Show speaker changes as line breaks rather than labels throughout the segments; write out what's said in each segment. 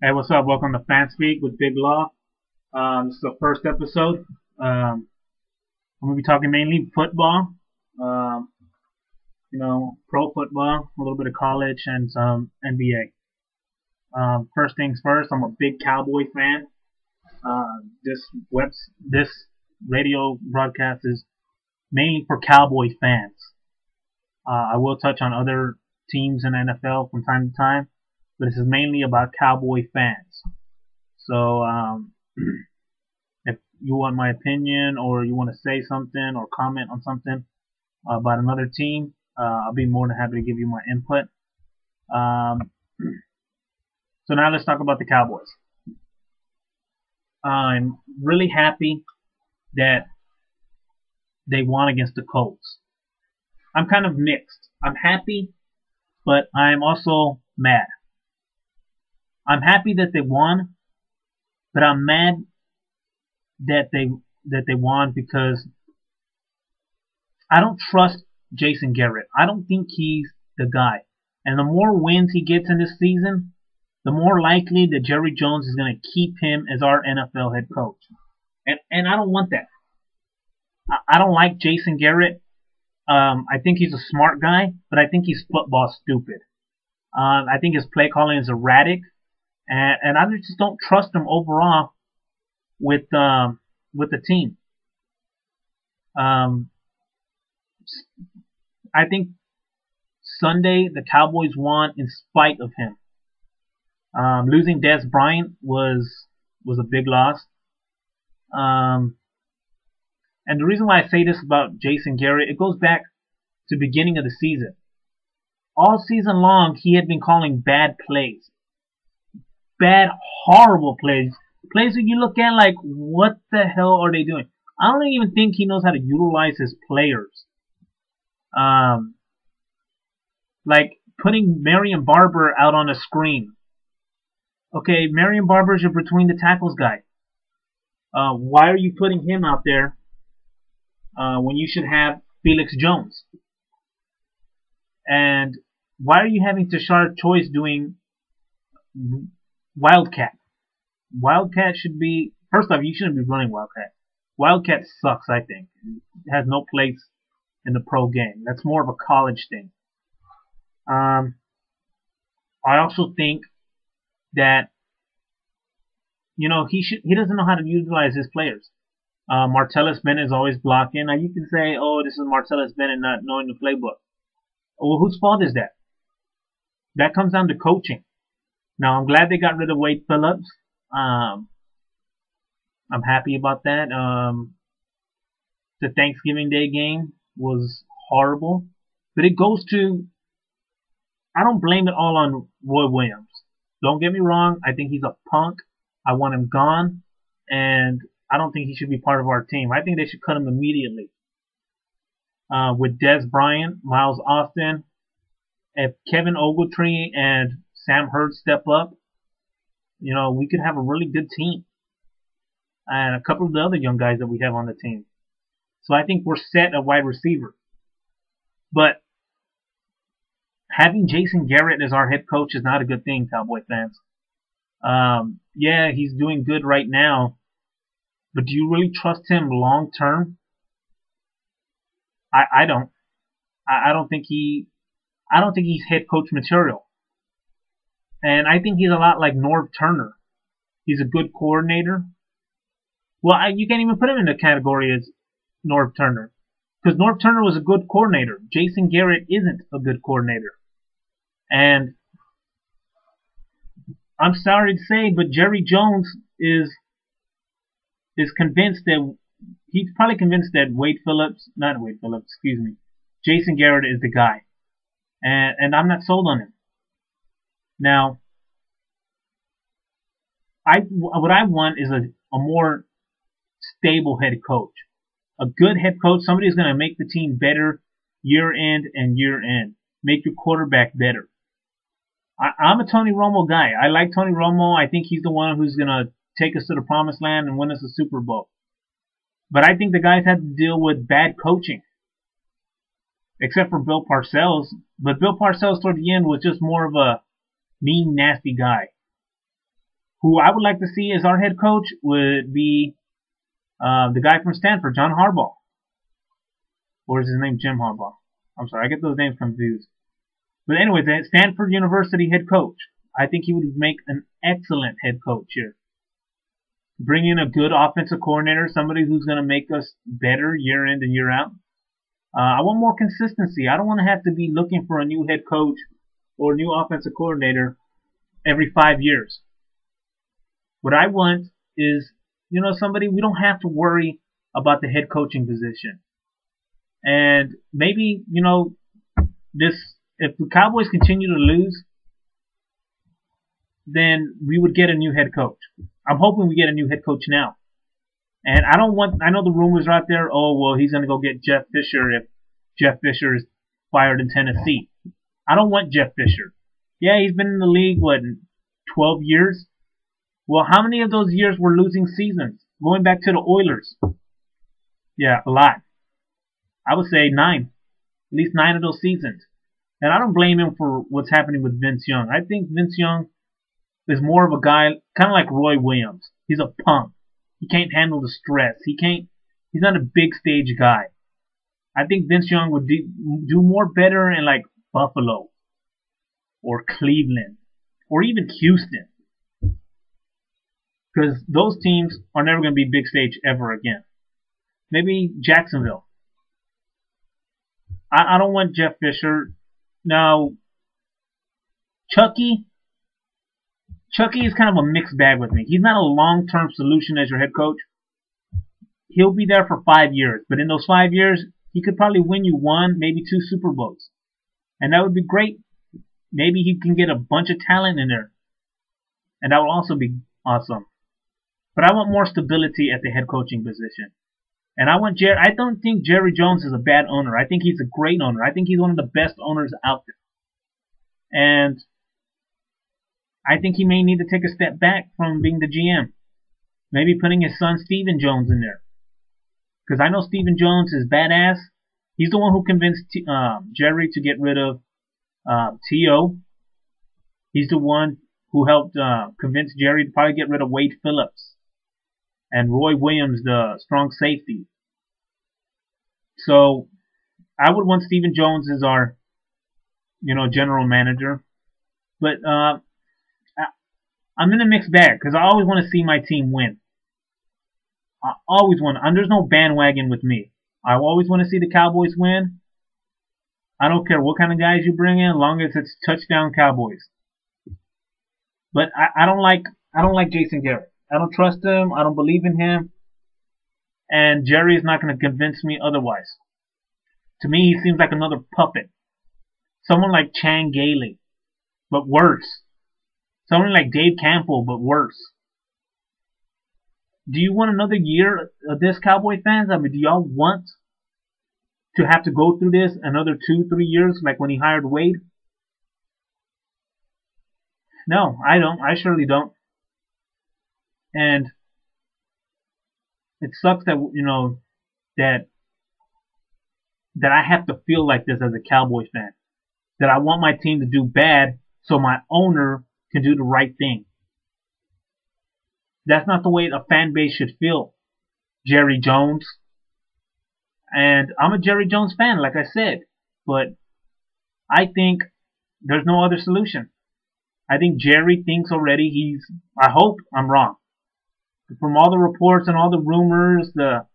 Hey, what's up? Welcome to Fan Speak with Big Law. This is the first episode. I'm going to be talking mainly football, um, pro football, a little bit of college, and some NBA. First things first, I'm a big Cowboy fan. This radio broadcast is mainly for Cowboy fans. I will touch on other teams in the NFL from time to time, but this is mainly about Cowboy fans. So, if you want my opinion or you want to say something or comment on something about another team, I'll be more than happy to give you my input. So now let's talk about the Cowboys. I'm really happy that they won against the Colts. I'm kind of mixed. I'm happy, but I'm also mad. I'm happy that they won, but I'm mad that they won because I don't trust Jason Garrett. I don't think he's the guy. And the more wins he gets in this season, the more likely that Jerry Jones is going to keep him as our NFL head coach. And I don't want that. I don't like Jason Garrett. I think he's a smart guy, but I think he's football stupid. I think his play calling is erratic, and I just don't trust him overall with the team. I think Sunday the Cowboys won in spite of him. Losing Dez Bryant was a big loss. And the reason why I say this about Jason Garrett, it goes back to the beginning of the season. All season long, he had been calling bad plays. Bad, horrible plays. Plays that you look at like, what the hell are they doing? I don't even think he knows how to utilize his players. Like putting Marion Barber out on a screen. Okay, Marion Barber is your between the tackles guy. Why are you putting him out there when you should have Felix Jones? And why are you having Tashard Choice doing Wildcat? Wildcat should be, first off, you shouldn't be running Wildcat. Wildcat sucks, I think. It has no place in the pro game. That's more of a college thing. I also think that, he doesn't know how to utilize his players. Martellus Bennett is always blocking. Now you can say, oh, this is Martellus Bennett not knowing the playbook. Well, whose fault is that? That comes down to coaching. Now, I'm glad they got rid of Wade Phillips. I'm happy about that. The Thanksgiving Day game was horrible. But it goes to, I don't blame it all on Roy Williams. Don't get me wrong. I think he's a punk. I want him gone. And I don't think he should be part of our team. I think they should cut him immediately. With Dez Bryant, Miles Austin, if Kevin Ogletree and Sam Hurd step up, we could have a really good team. And a couple of the other young guys that we have on the team. So I think we're set at wide receiver. But having Jason Garrett as our head coach is not a good thing, Cowboy fans. Yeah, he's doing good right now. But do you really trust him long term? I don't. I don't think he's head coach material. And I think he's a lot like Norv Turner. He's a good coordinator. Well, you can't even put him in the category as Norv Turner. Because Norv Turner was a good coordinator. Jason Garrett isn't a good coordinator. And I'm sorry to say, but Jerry Jones is is convinced that he's probably convinced that Jason Garrett is the guy, and I'm not sold on him. Now, what I want is a more stable head coach, a good head coach, somebody who's going to make the team better year in and year in, make your quarterback better. I'm a Tony Romo guy. I like Tony Romo. I think he's the one who's going to take us to the promised land and win us a Super Bowl. But I think the guys had to deal with bad coaching, except for Bill Parcells. But Bill Parcells toward the end was just more of a mean, nasty guy. Who I would like to see as our head coach would be the guy from Stanford, John Harbaugh. Or is his name Jim Harbaugh? I'm sorry, I get those names confused. But anyway, the Stanford University head coach. I think he would make an excellent head coach here. Bring in a good offensive coordinator, somebody who's going to make us better year in and year out. I want more consistency. I don't want to have to be looking for a new head coach or a new offensive coordinator every 5 years. What I want is, somebody we don't have to worry about the head coaching position. And maybe, if the Cowboys continue to lose, then we would get a new head coach. I'm hoping we get a new head coach now. And I know the rumors are out there, he's going to go get Jeff Fisher if Jeff Fisher is fired in Tennessee. I don't want Jeff Fisher. Yeah, he's been in the league, 12 years? Well, how many of those years were losing seasons? Going back to the Oilers. Yeah, a lot. I would say 9. At least 9 of those seasons. And I don't blame him for what's happening with Vince Young. I think Vince Young is more of a guy, kind of like Roy Williams. He's a punk. He can't handle the stress. He's not a big stage guy. I think Vince Young would do more better in like Buffalo or Cleveland or even Houston. Because those teams are never going to be big stage ever again. Maybe Jacksonville. I don't want Jeff Fisher. Now, Chucky is kind of a mixed bag with me. He's not a long-term solution as your head coach. He'll be there for 5 years. But in those 5 years, he could probably win you 1, maybe 2 Super Bowls. And that would be great. Maybe he can get a bunch of talent in there. And that would also be awesome. But I want more stability at the head coaching position. And I don't think Jerry Jones is a bad owner. I think he's a great owner. I think he's one of the best owners out there. And I think he may need to take a step back from being the GM. Maybe putting his son Stephen Jones in there. Because I know Stephen Jones is badass. He's the one who convinced Jerry to get rid of T.O. He's the one who helped convince Jerry to probably get rid of Wade Phillips. And Roy Williams, the strong safety. So, I would want Stephen Jones as our, general manager. But, I'm in a mixed bag, because I always want to see my team win. I always want, and there's no bandwagon with me. I always want to see the Cowboys win. I don't care what kind of guys you bring in, as long as it's touchdown Cowboys. But I don't like Jason Garrett. I don't trust him. I don't believe in him. And Jerry is not going to convince me otherwise. To me, he seems like another puppet. Someone like Chan Gailey, but worse. Someone like Dave Campbell, but worse. Do you want another year of this, Cowboy fans? I mean, do y'all want to have to go through this another 2-3 years, like when he hired Wade? No, I don't. I surely don't. And it sucks that, that I have to feel like this as a Cowboy fan. That I want my team to do bad so my owner can do the right thing. That's not the way a fan base should feel. Jerry Jones. And I'm a Jerry Jones fan, like I said. But I think there's no other solution. I think Jerry thinks already I hope I'm wrong. From all the reports and all the rumors, the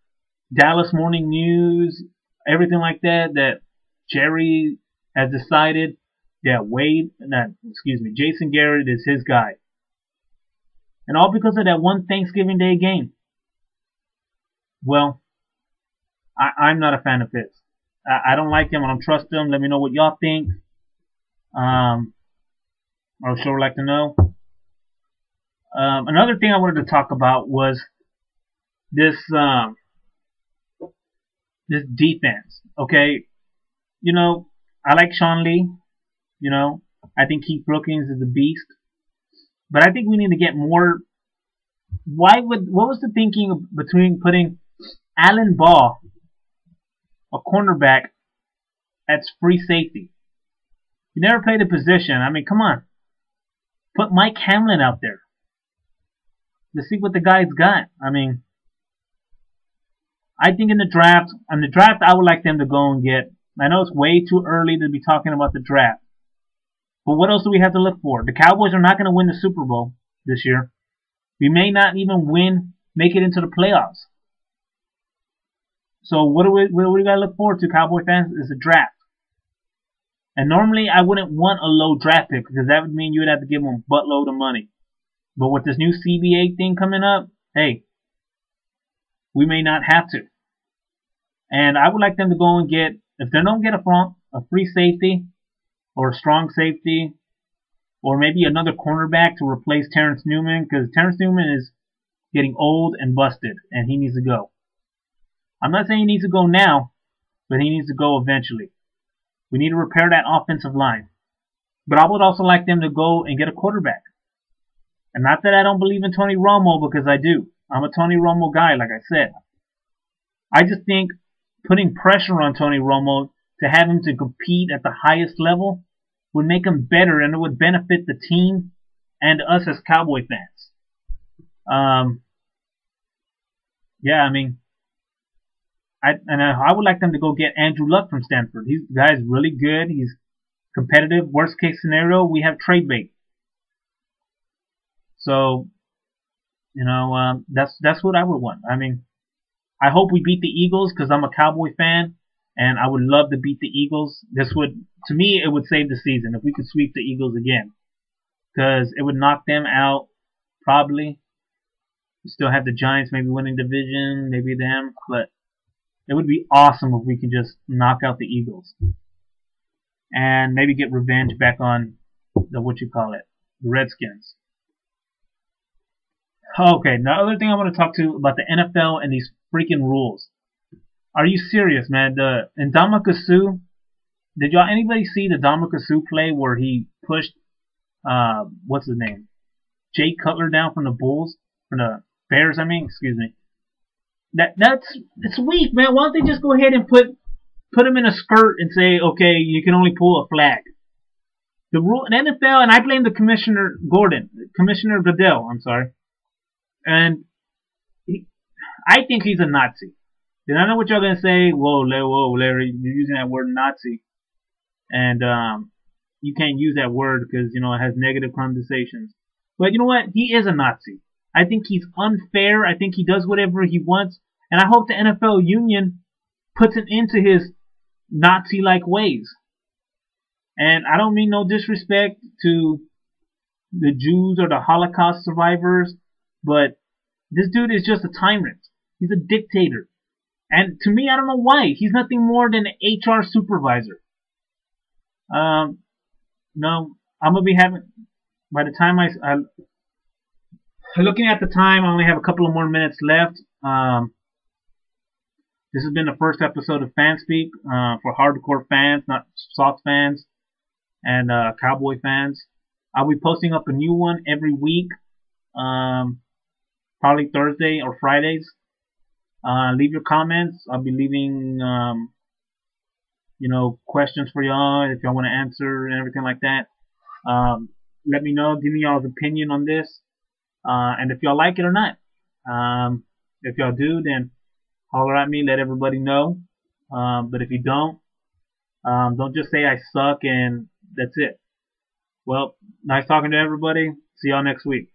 Dallas Morning News, everything like that, that Jerry has decided that Jason Garrett is his guy. And all because of that one Thanksgiving Day game. well, I'm not a fan of his. I don't like him. I don't trust him. Let me know what y'all think. I would sure like to know. Another thing I wanted to talk about was this this defense. Okay, you know, I like Sean Lee. You know, I think Keith Brookings is a beast, but I think we need to get more. What was the thinking between putting Alan Ball, a cornerback, as free safety? He never played a position. I mean, come on, put Mike Hamlin out there. Let's see what the guy's got. I mean, I think in the draft, I would like them to go and get. I know it's way too early to be talking about the draft, but what else do we have to look for? The Cowboys are not going to win the Super Bowl this year. We may not even make it into the playoffs. So what do we got to look forward to, Cowboy fans? Is a draft. And normally I wouldn't want a low draft pick because that would mean you would have to give them a buttload of money. But with this new CBA thing coming up, hey, we may not have to. And I would like them to go and get, if they don't get a free safety or a strong safety or maybe another cornerback to replace Terrence Newman, because Terrence Newman is getting old and busted and he needs to go. I'm not saying he needs to go now, but he needs to go eventually. We need to repair that offensive line. But I would also like them to go and get a quarterback. And not that I don't believe in Tony Romo, because I do. I'm a Tony Romo guy, like I said. I just think putting pressure on Tony Romo to have him to compete at the highest level would make him better, and it would benefit the team and us as Cowboy fans. Yeah, I mean, I would like them to go get Andrew Luck from Stanford. The guy's really good. He's competitive. Worst case scenario, we have trade bait. So, you know, that's what I would want. I mean, I hope we beat the Eagles because I'm a Cowboy fan, and I would love to beat the Eagles. This would, to me, it would save the season if we could sweep the Eagles again, because it would knock them out probably. We still have the Giants maybe winning division, maybe them, but it would be awesome if we could just knock out the Eagles and maybe get revenge back on the the Redskins. Okay, now other thing I want to talk to about the NFL and these freaking rules. Are you serious, man? In Ndamukong Suh, did anybody see the Ndamukong Suh play where he pushed what's his name? Jay Cutler down from the Bears, excuse me. It's weak, man. Why don't they just go ahead and put him in a skirt and say, okay, you can only pull a flag. The rule in NFL, and I blame the Commissioner Goodell, I'm sorry. And I think he's a Nazi. And I know what y'all gonna say. Whoa, Larry, you're using that word Nazi, and you can't use that word because it has negative connotations. But you know what? He is a Nazi. I think he's unfair. I think he does whatever he wants, and I hope the NFL union puts an end to his Nazi-like ways. And I don't mean no disrespect to the Jews or the Holocaust survivors, but this dude is just a tyrant. He's a dictator. And to me, I don't know why. He's nothing more than an HR supervisor. No, I'm going to be having, by the time looking at the time, I only have a couple of more minutes left. This has been the first episode of Fanspeak for hardcore fans, not soft fans, and Cowboy fans. I'll be posting up a new one every week, probably Thursday or Fridays. Leave your comments. I'll be leaving, questions for y'all if y'all want to answer and everything like that. Let me know. Give me y'all's opinion on this. And if y'all like it or not. If y'all do, then holler at me. Let everybody know. But if you don't just say I suck and that's it. Well, nice talking to everybody. See y'all next week.